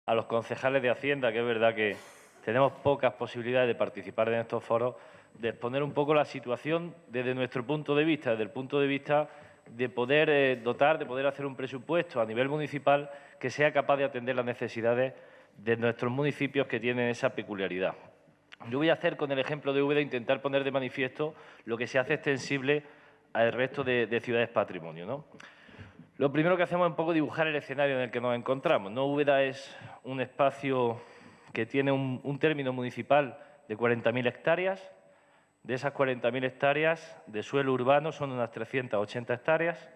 a los concejales de Hacienda, que es verdad que tenemos pocas posibilidades de participar en estos foros, de exponer un poco la situación desde nuestro punto de vista, desde el punto de vista de poder dotar, de poder hacer un presupuesto a nivel municipal que sea capaz de atender las necesidades de nuestros municipios que tienen esa peculiaridad. Yo voy a hacer con el ejemplo de Úbeda intentar poner de manifiesto lo que se hace extensible al resto de ciudades patrimonio, ¿no? Lo primero que hacemos es un poco dibujar el escenario en el que nos encontramos, ¿no? Úbeda es un espacio que tiene un término municipal de 40.000 hectáreas. De esas 40.000 hectáreas de suelo urbano son unas 380 hectáreas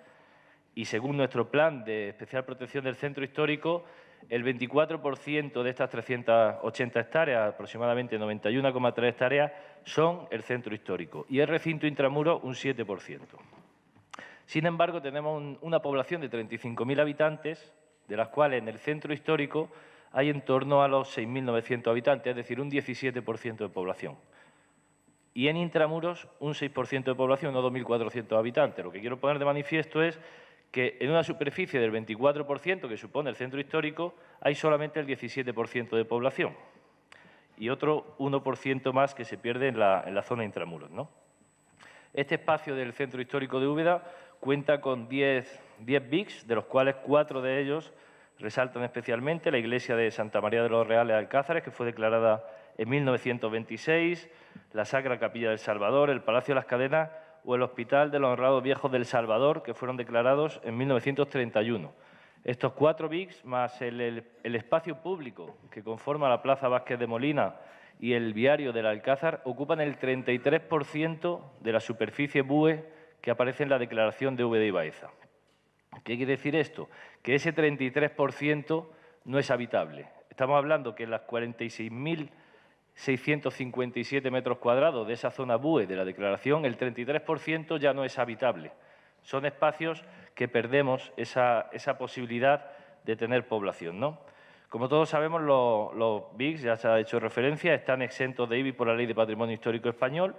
y según nuestro plan de especial protección del centro histórico, el 24% de estas 380 hectáreas, aproximadamente 91,3 hectáreas, son el centro histórico y el recinto intramuro un 7%. Sin embargo, tenemos una población de 35.000 habitantes, de las cuales en el centro histórico hay en torno a los 6.900 habitantes, es decir, un 17% de población. Y en intramuros un 6% de población, no 2.400 habitantes. Lo que quiero poner de manifiesto es que en una superficie del 24% que supone el centro histórico hay solamente el 17% de población y otro 1% más que se pierde en la zona intramuros, ¿no? Este espacio del centro histórico de Úbeda cuenta con 10 BICs, de los cuales 4 de ellos resaltan especialmente: la iglesia de Santa María de los Reales Alcázares, que fue declarada en 1926, la Sacra Capilla del Salvador, el Palacio de las Cadenas o el Hospital de los Honrados Viejos del Salvador, que fueron declarados en 1931. Estos 4 BICs, más el espacio público que conforma la Plaza Vázquez de Molina y el viario del Alcázar, ocupan el 33% de la superficie BUE que aparece en la declaración de Úbeda y Baeza. ¿Qué quiere decir esto? Que ese 33% no es habitable. Estamos hablando que las 46.657 metros cuadrados de esa zona BUE de la declaración, el 33% ya no es habitable. Son espacios que perdemos esa posibilidad de tener población, ¿no? Como todos sabemos, los BICs, ya se ha hecho referencia, están exentos de IBI por la Ley de Patrimonio Histórico Español,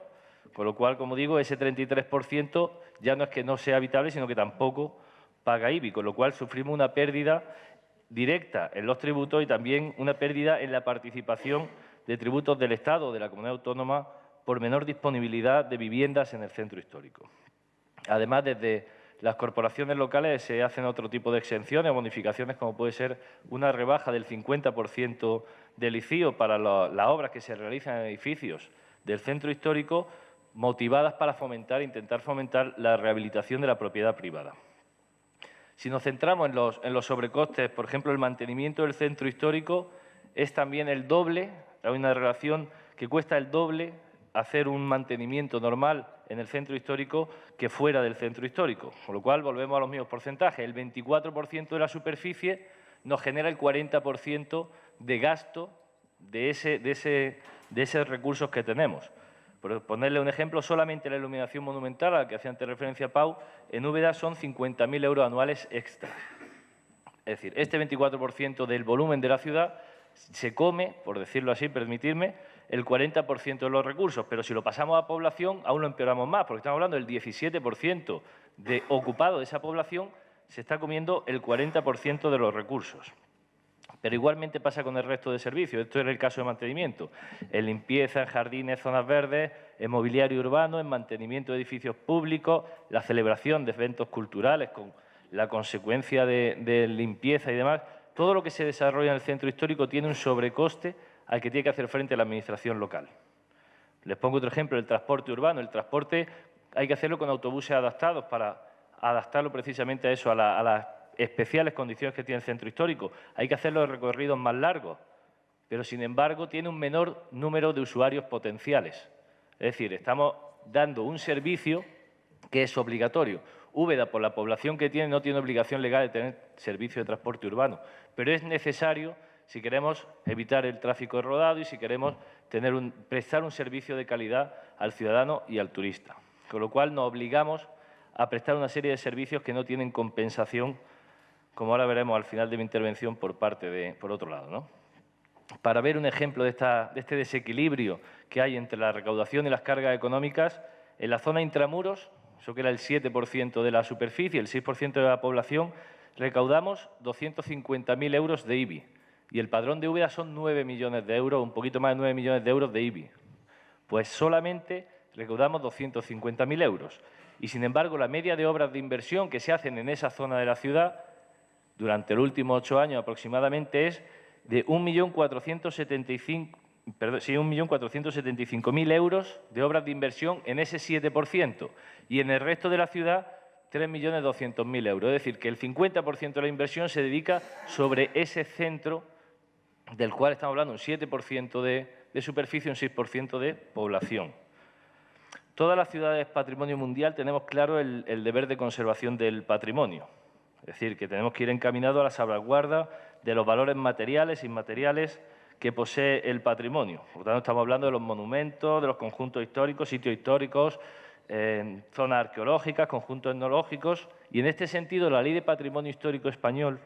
con lo cual, como digo, ese 33% ya no es que no sea habitable, sino que tampoco paga IBI, con lo cual sufrimos una pérdida directa en los tributos y también una pérdida en la participación de tributos del Estado o de la comunidad autónoma por menor disponibilidad de viviendas en el centro histórico. Además, desde las corporaciones locales se hacen otro tipo de exenciones o bonificaciones, como puede ser una rebaja del 50% del ICIO para las obras que se realizan en edificios del centro histórico, motivadas para intentar fomentar la rehabilitación de la propiedad privada. Si nos centramos en los sobrecostes, por ejemplo, el mantenimiento del centro histórico es también el doble, hay una relación que cuesta el doble hacer un mantenimiento normal en el centro histórico que fuera del centro histórico, con lo cual volvemos a los mismos porcentajes. El 24% de la superficie nos genera el 40% de gasto de esos recursos que tenemos. Por ponerle un ejemplo, solamente la iluminación monumental, a la que hacía antes referencia Pau, en Úbeda son 50.000 euros anuales extra. Es decir, este 24% del volumen de la ciudad se come, por decirlo así, permitirme, el 40% de los recursos, pero si lo pasamos a población aún lo empeoramos más, porque estamos hablando del 17% ocupado de esa población, se está comiendo el 40% de los recursos. Pero igualmente pasa con el resto de servicios. Esto es el caso de mantenimiento, en limpieza, en jardines, zonas verdes, en mobiliario urbano, en mantenimiento de edificios públicos, la celebración de eventos culturales con la consecuencia de limpieza y demás. Todo lo que se desarrolla en el centro histórico tiene un sobrecoste al que tiene que hacer frente la administración local. Les pongo otro ejemplo, el transporte urbano. El transporte hay que hacerlo con autobuses adaptados para adaptarlo precisamente a eso, a las especiales condiciones que tiene el centro histórico. Hay que hacerlo de recorridos más largos, pero sin embargo tiene un menor número de usuarios potenciales. Es decir, estamos dando un servicio que es obligatorio. Úbeda, por la población que tiene, no tiene obligación legal de tener servicio de transporte urbano, pero es necesario si queremos evitar el tráfico rodado y si queremos prestar un servicio de calidad al ciudadano y al turista. Con lo cual nos obligamos a prestar una serie de servicios que no tienen compensación, como ahora veremos al final de mi intervención por otro lado, ¿no? Para ver un ejemplo de este desequilibrio que hay entre la recaudación y las cargas económicas, en la zona intramuros, eso que era el 7% de la superficie, el 6% de la población, recaudamos 250.000 euros de IBI y el padrón de Úbeda son 9 millones de euros, un poquito más de 9 millones de euros de IBI. Pues solamente recaudamos 250.000 euros. Y, sin embargo, la media de obras de inversión que se hacen en esa zona de la ciudad durante los últimos 8 años aproximadamente es de 1.475.000 euros de obras de inversión en ese 7%. Y en el resto de la ciudad, 3.200.000 euros. Es decir, que el 50% de la inversión se dedica sobre ese centro del cual estamos hablando, un 7% de superficie, un 6% de población. Todas las ciudades patrimonio mundial tenemos claro el deber de conservación del patrimonio. Es decir, que tenemos que ir encaminados a la salvaguarda de los valores materiales e inmateriales que posee el patrimonio. Por lo tanto, estamos hablando de los monumentos, de los conjuntos históricos, sitios históricos, zonas arqueológicas, conjuntos etnológicos. Y en este sentido, la Ley de Patrimonio Histórico Español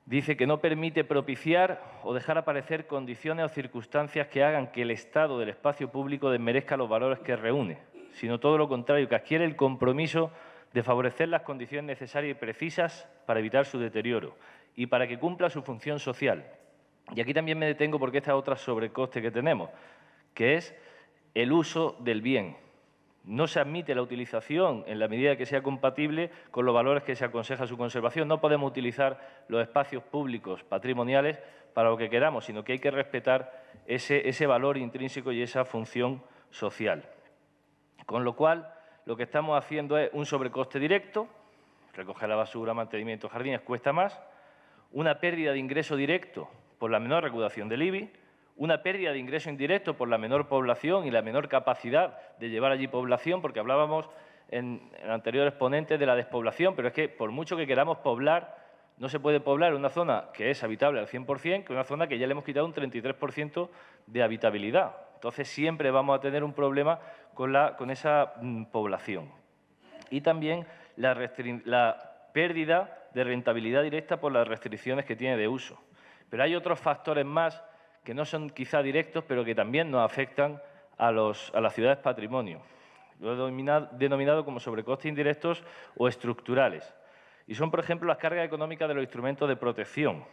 dice que no permite propiciar o dejar aparecer condiciones o circunstancias que hagan que el estado del espacio público desmerezca los valores que reúne, sino todo lo contrario, que adquiere el compromiso de favorecer las condiciones necesarias y precisas para evitar su deterioro y para que cumpla su función social. Y aquí también me detengo porque esta es otra sobrecoste que tenemos, que es el uso del bien. No se admite la utilización en la medida que sea compatible con los valores que se aconseja su conservación. No podemos utilizar los espacios públicos patrimoniales para lo que queramos, sino que hay que respetar ese valor intrínseco y esa función social. Con lo cual, lo que estamos haciendo es un sobrecoste directo, recoger la basura, mantenimiento de jardines cuesta más, una pérdida de ingreso directo por la menor recaudación del IBI, una pérdida de ingreso indirecto por la menor población y la menor capacidad de llevar allí población, porque hablábamos en anteriores ponentes de la despoblación, pero es que por mucho que queramos poblar, no se puede poblar una zona que es habitable al 100%, que una zona que ya le hemos quitado un 33% de habitabilidad. Entonces, siempre vamos a tener un problema con esa población. Y también la pérdida de rentabilidad directa por las restricciones que tiene de uso. Pero hay otros factores más que no son quizá directos, pero que también nos afectan a las ciudades patrimonio. Lo he denominado como sobrecostes indirectos o estructurales. Y son, por ejemplo, las cargas económicas de los instrumentos de protección.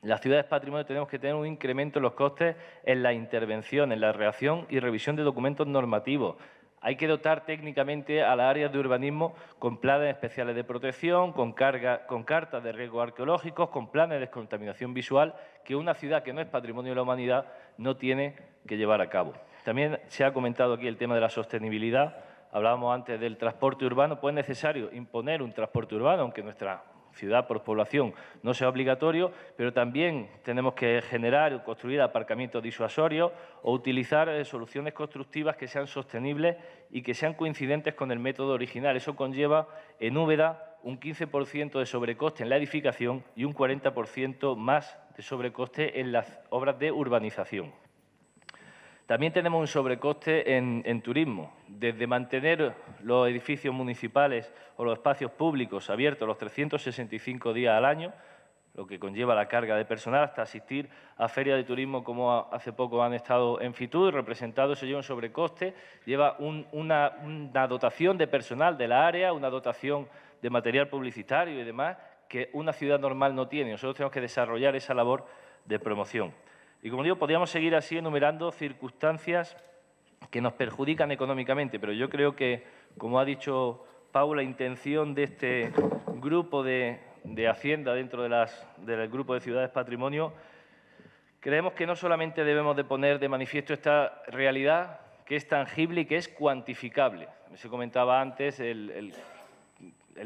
Las ciudades patrimonio tenemos que tener un incremento en los costes en la intervención, en la redacción y revisión de documentos normativos. Hay que dotar técnicamente a las áreas de urbanismo con planes especiales de protección, con cartas de riesgos arqueológicos, con planes de descontaminación visual que una ciudad que no es patrimonio de la humanidad no tiene que llevar a cabo. También se ha comentado aquí el tema de la sostenibilidad. Hablábamos antes del transporte urbano, pues es necesario imponer un transporte urbano, aunque nuestra ciudad por población no sea obligatorio, pero también tenemos que generar o construir aparcamientos disuasorios o utilizar soluciones constructivas que sean sostenibles y que sean coincidentes con el método original. Eso conlleva en Úbeda un 15% de sobrecoste en la edificación y un 40% más de sobrecoste en las obras de urbanización. También tenemos un sobrecoste en turismo, desde mantener los edificios municipales o los espacios públicos abiertos los 365 días al año, lo que conlleva la carga de personal, hasta asistir a ferias de turismo como hace poco han estado en Fitur, representado, eso lleva un sobrecoste, lleva una dotación de personal de la área, una dotación de material publicitario y demás, que una ciudad normal no tiene. Nosotros tenemos que desarrollar esa labor de promoción. Y, como digo, podríamos seguir así enumerando circunstancias que nos perjudican económicamente, pero yo creo que, como ha dicho Pau, la intención de este grupo de Hacienda dentro del grupo de Ciudades Patrimonio, creemos que no solamente debemos de poner de manifiesto esta realidad, que es tangible y que es cuantificable. Se comentaba antes el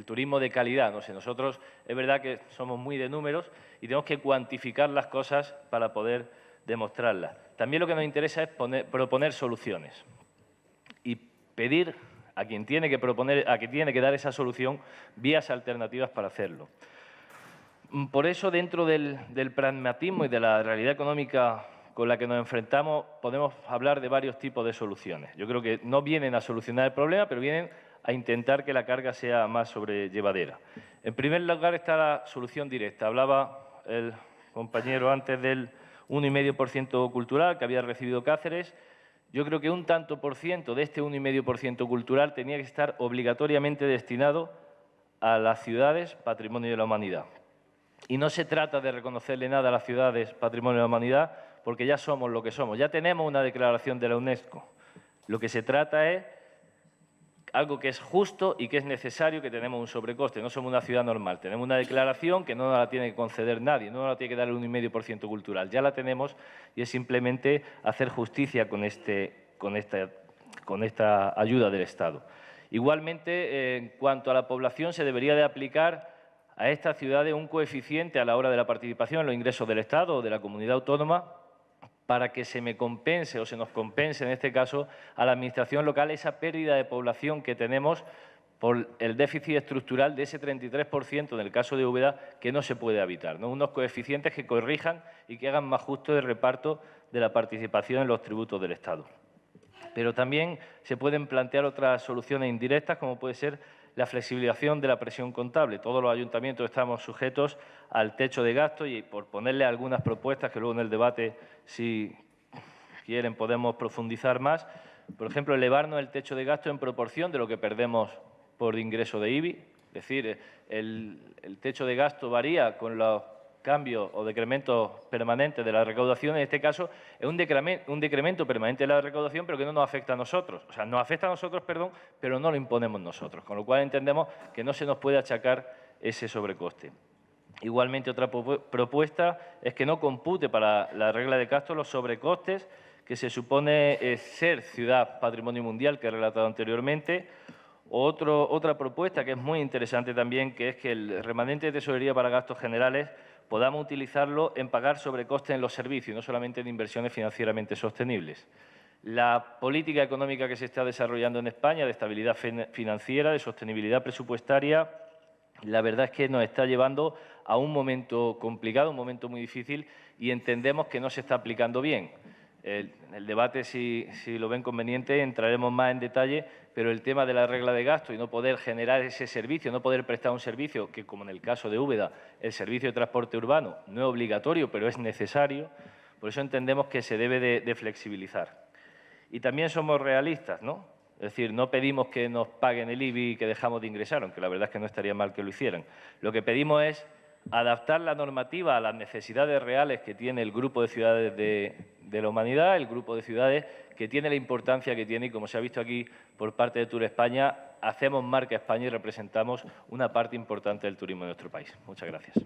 turismo de calidad. No sé, nosotros es verdad que somos muy de números y tenemos que cuantificar las cosas para poder demostrarlas. También lo que nos interesa es proponer soluciones y pedir a quien tiene que dar esa solución vías alternativas para hacerlo. Por eso, dentro del pragmatismo y de la realidad económica con la que nos enfrentamos, podemos hablar de varios tipos de soluciones. Yo creo que no vienen a solucionar el problema, pero vienen a intentar que la carga sea más sobrellevadera. En primer lugar está la solución directa. Hablaba el compañero antes del 1,5% cultural que había recibido Cáceres. Yo creo que un tanto por ciento de este 1,5% cultural tenía que estar obligatoriamente destinado a las ciudades patrimonio de la humanidad. Y no se trata de reconocerle nada a las ciudades Patrimonio de la Humanidad, porque ya somos lo que somos, ya tenemos una declaración de la UNESCO. Lo que se trata es algo que es justo y que es necesario, que tenemos un sobrecoste. No somos una ciudad normal, tenemos una declaración que no nos la tiene que conceder nadie, no nos la tiene que dar el 1,5% cultural. Ya la tenemos y es simplemente hacer justicia con esta ayuda del Estado. Igualmente, en cuanto a la población, se debería de aplicar a estas ciudades un coeficiente a la hora de la participación en los ingresos del Estado o de la comunidad autónoma para que se me compense o se nos compense, en este caso, a la Administración local esa pérdida de población que tenemos por el déficit estructural de ese 33% en el caso de Úbeda que no se puede evitar, ¿no? Unos coeficientes que corrijan y que hagan más justo el reparto de la participación en los tributos del Estado. Pero también se pueden plantear otras soluciones indirectas, como puede ser la flexibilización de la presión contable. Todos los ayuntamientos estamos sujetos al techo de gasto y, por ponerle algunas propuestas que luego en el debate, si quieren, podemos profundizar más. Por ejemplo, elevarnos el techo de gasto en proporción de lo que perdemos por ingreso de IBI. Es decir, el techo de gasto varía con los cambios o decrementos permanentes de la recaudación. En este caso, es un decremento permanente de la recaudación, pero que no nos afecta a nosotros. O sea, nos afecta a nosotros, perdón, pero no lo imponemos nosotros, con lo cual entendemos que no se nos puede achacar ese sobrecoste. Igualmente, otra propuesta es que no compute para la regla de gasto los sobrecostes que se supone ser ciudad patrimonio mundial, que he relatado anteriormente. Otra propuesta que es muy interesante también, que es que el remanente de tesorería para gastos generales podamos utilizarlo en pagar sobrecostes en los servicios, no solamente en inversiones financieramente sostenibles. La política económica que se está desarrollando en España de estabilidad financiera, de sostenibilidad presupuestaria, la verdad es que nos está llevando a un momento complicado, un momento muy difícil, y entendemos que no se está aplicando bien. El debate, si lo ven conveniente, entraremos más en detalle, pero el tema de la regla de gasto y no poder generar ese servicio, no poder prestar un servicio que, como en el caso de Úbeda, el servicio de transporte urbano no es obligatorio, pero es necesario, por eso entendemos que se debe de flexibilizar. Y también somos realistas, ¿no? Es decir, no pedimos que nos paguen el IBI y que dejamos de ingresar, aunque la verdad es que no estaría mal que lo hicieran. Lo que pedimos es adaptar la normativa a las necesidades reales que tiene el grupo de ciudades de la humanidad, el grupo de ciudades que tiene la importancia que tiene y, como se ha visto aquí por parte de Tour España, hacemos marca España y representamos una parte importante del turismo de nuestro país. Muchas gracias.